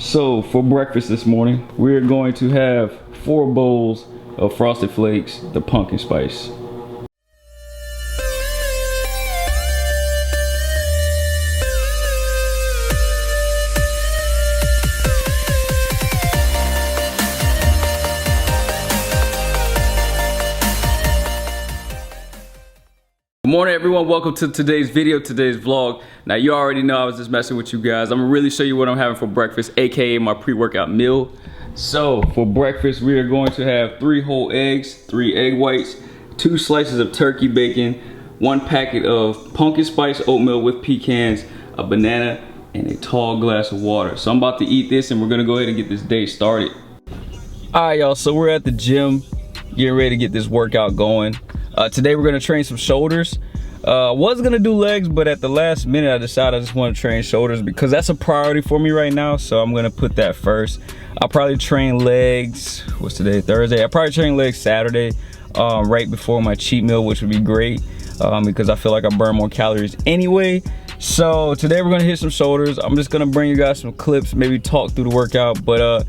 So for breakfast this morning, we're going to have 4 bowls of Frosted Flakes, the pumpkin spice. Good morning everyone, welcome to today's video, today's vlog. Now you already know I was just messing with you guys. I'm gonna really show you what I'm having for breakfast, aka my pre-workout meal. So for breakfast, we are going to have 3 whole eggs, 3 egg whites, 2 slices of turkey bacon, 1 packet of pumpkin spice oatmeal with pecans, a banana, and a tall glass of water. So I'm about to eat this and we're gonna go ahead and get this day started. All right y'all, so we're at the gym, getting ready to get this workout going. Today we're gonna train some shoulders. Was gonna do legs, but at the last minute I decided I just want to train shoulders because that's a priority for me right now. So I'm gonna put that first. I'll probably train legs. What's today? Thursday. I'll probably train legs Saturday, right before my cheat meal, which would be great because I feel like I burn more calories anyway. So today we're gonna hit some shoulders. I'm just gonna bring you guys some clips, maybe talk through the workout, but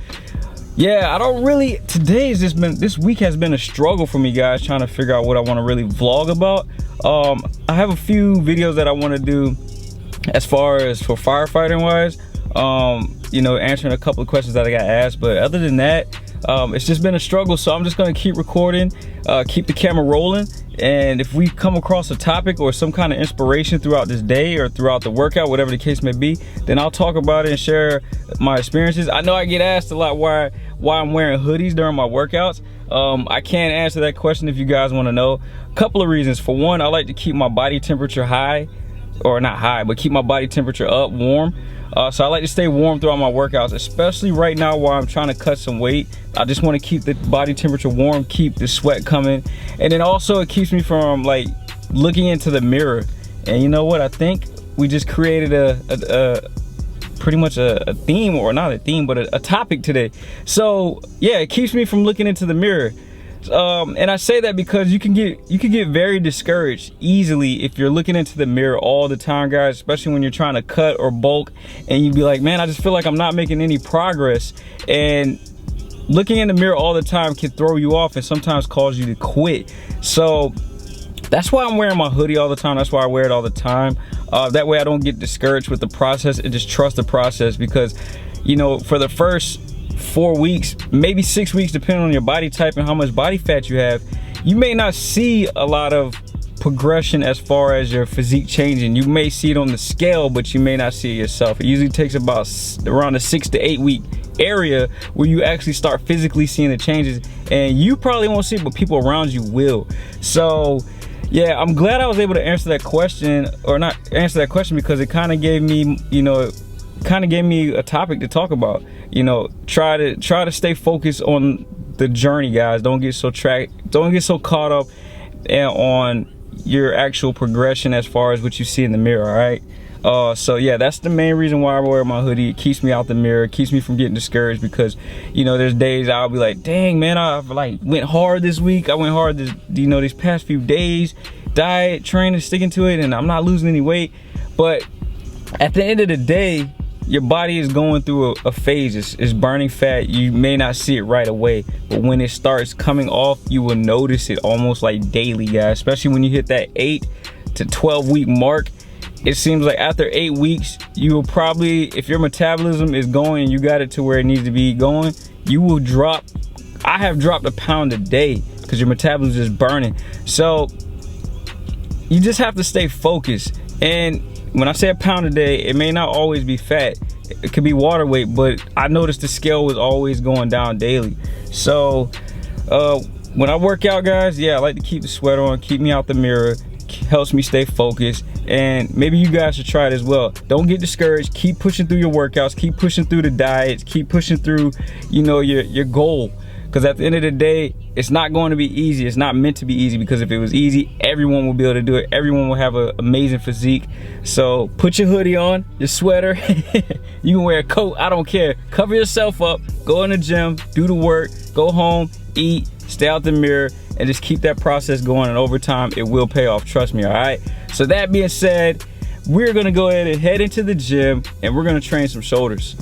yeah, I don't really, this week has been a struggle for me guys, trying to figure out what I want to really vlog about. I have a few videos that I want to do as far as for firefighting wise, you know, answering a couple of questions that I got asked, but other than that, it's just been a struggle. So I'm just going to keep recording, keep the camera rolling, and if we come across a topic or some kind of inspiration throughout this day or throughout the workout, whatever the case may be, then I'll talk about it and share my experiences. I know I get asked a lot why I'm wearing hoodies during my workouts. I can't answer that question if you guys want to know. A couple of reasons. For one, I like to keep my body temperature high, or not high, but keep my body temperature up, warm. So I like to stay warm throughout my workouts, especially right now while I'm trying to cut some weight. I just want to keep the body temperature warm, keep the sweat coming. And then also it keeps me from like looking into the mirror. And you know what? I think we just created pretty much a theme, or not a theme, but a topic today. So yeah, it keeps me from looking into the mirror. And I say that because you can get very discouraged easily if you're looking into the mirror all the time, guys, especially when you're trying to cut or bulk and you'd be like, man, I just feel like I'm not making any progress. And looking in the mirror all the time can throw you off and sometimes cause you to quit. So that's why I'm wearing my hoodie all the time. That's why I wear it all the time. That way I don't get discouraged with the process and just trust the process, because you know, for the first 4 weeks, maybe 6 weeks, depending on your body type and how much body fat you have, you may not see a lot of progression as far as your physique changing. You may see it on the scale, but you may not see it yourself. It usually takes about around a 6 to 8 week area where you actually start physically seeing the changes, and you probably won't see it, but people around you will. So yeah, I'm glad I was able to answer that question, or not answer that question, because it kind of gave me, you know, a topic to talk about. You know, try to stay focused on the journey, guys. Don't get so caught up on your actual progression as far as what you see in the mirror. All right. So yeah, that's the main reason why I wear my hoodie. It keeps me out the mirror, it keeps me from getting discouraged, because you know, there's days I'll be like, dang man, I've like went hard this week, I went hard this, you know, these past few days, diet, training, sticking to it, and I'm not losing any weight. But at the end of the day, your body is going through a phase. It's burning fat. You may not see it right away, but when it starts coming off, you will notice it almost like daily, guys. Especially when you hit that 8 to 12 week mark. It seems like after 8 weeks, you will probably, if your metabolism is going and you got it to where it needs to be going, you will drop. I have dropped a pound a day because your metabolism is burning. So you just have to stay focused. And when I say a pound a day, it may not always be fat. It could be water weight, but I noticed the scale was always going down daily. So when I work out, guys, yeah, I like to keep the sweat on, keep me out the mirror, helps me stay focused. And maybe you guys should try it as well. Don't get discouraged. Keep pushing through your workouts, keep pushing through the diets, keep pushing through, you know, your goal. Because at the end of the day, it's not going to be easy. It's not meant to be easy, because if it was easy, everyone will be able to do it. Everyone will have an amazing physique. So put your hoodie on, your sweater. You can wear a coat, I don't care. Cover yourself up, go in the gym, do the work, go home, eat, stay out the mirror, and just keep that process going. And over time, it will pay off, trust me, all right? So that being said, we're gonna go ahead and head into the gym, and we're gonna train some shoulders.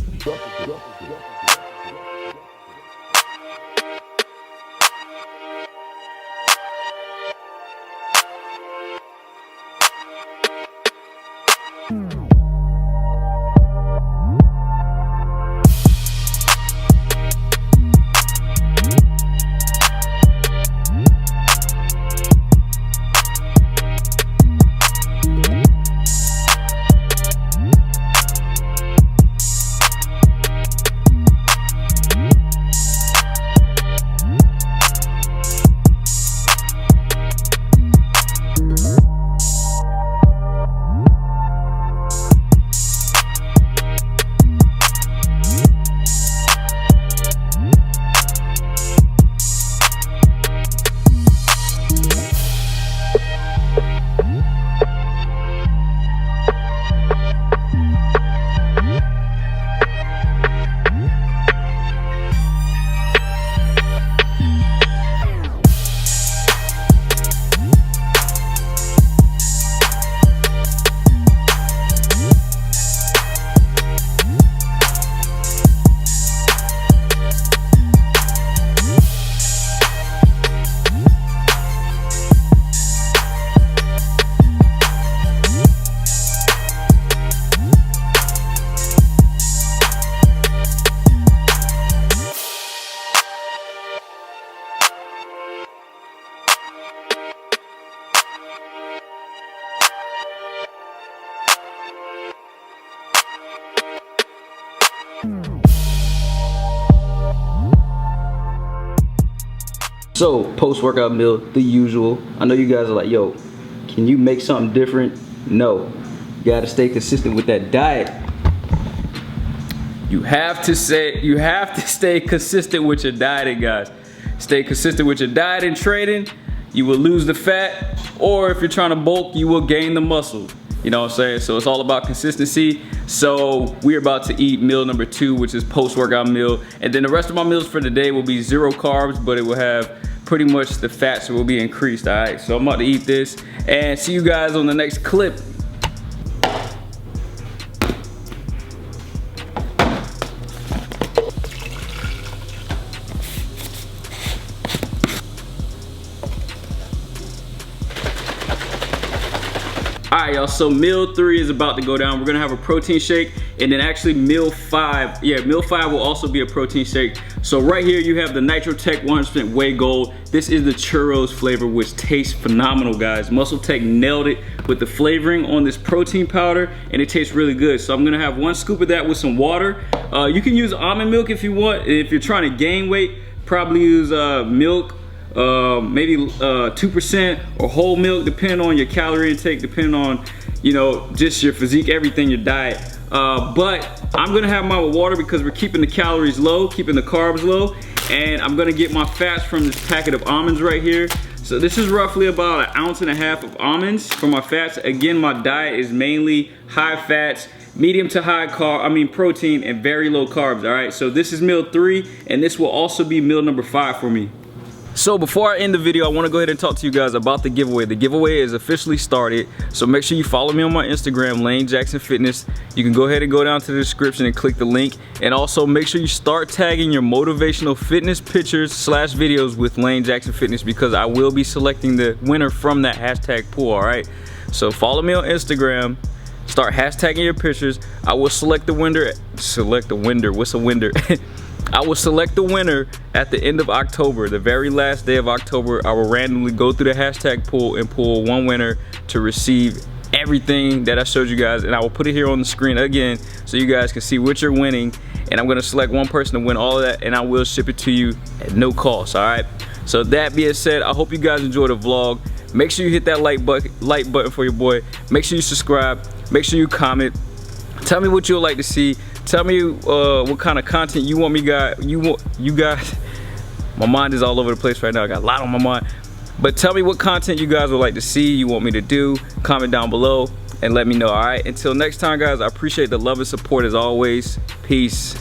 So, post-workout meal, the usual. I know you guys are like, yo, can you make something different? No. You gotta stay consistent with that diet. You have to stay consistent with your dieting, guys. Stay consistent with your diet and training. You will lose the fat, or if you're trying to bulk, you will gain the muscle. You know what I'm saying? So it's all about consistency. So we're about to eat meal number 2, which is post-workout meal. And then the rest of my meals for the day will be 0 carbs, but it will have pretty much the fats will be increased, all right? So I'm about to eat this and see you guys on the next clip. Alright y'all, so meal 3 is about to go down. We're gonna have a protein shake, and then actually meal 5, meal 5 will also be a protein shake. So right here you have the Nitro Tech 100% Whey Gold. This is the churros flavor, which tastes phenomenal, guys. Muscle Tech nailed it with the flavoring on this protein powder, and it tastes really good. So I'm gonna have 1 scoop of that with some water. You can use almond milk if you want. If you're trying to gain weight, probably use milk. Maybe 2% or whole milk, depending on your calorie intake, depending on, you know, just your physique, everything, your diet. But I'm gonna have mine with water because we're keeping the calories low, keeping the carbs low, and I'm gonna get my fats from this packet of almonds right here. So this is roughly about 1.5 ounces of almonds for my fats. Again, my diet is mainly high fats, medium to high protein, and very low carbs, all right? So this is meal 3, and this will also be meal number 5 for me. So before I end the video, I want to go ahead and talk to you guys about the giveaway. The giveaway is officially started, so make sure you follow me on my Instagram, Lane Jackson Fitness. You can go ahead and go down to the description and click the link, and also make sure you start tagging your motivational fitness pictures / videos with Lane Jackson Fitness, because I will be selecting the winner from that hashtag pool, all right? So follow me on Instagram, start hashtagging your pictures. I will select the winner. What's a winner? I will select the winner at the end of October, the very last day of October. I will randomly go through the hashtag pool and pull 1 winner to receive everything that I showed you guys, and I will put it here on the screen again so you guys can see what you're winning. And I'm gonna select 1 person to win all of that, and I will ship it to you at no cost, all right? So that being said, I hope you guys enjoyed the vlog. Make sure you hit that like button for your boy. Make sure you subscribe. Make sure you comment. Tell me what you would like to see. Tell me what kind of content you want me you guys. My mind is all over the place right now. I got a lot on my mind. But tell me what content you guys would like to see, you want me to do. Comment down below and let me know, all right? Until next time, guys, I appreciate the love and support as always. Peace.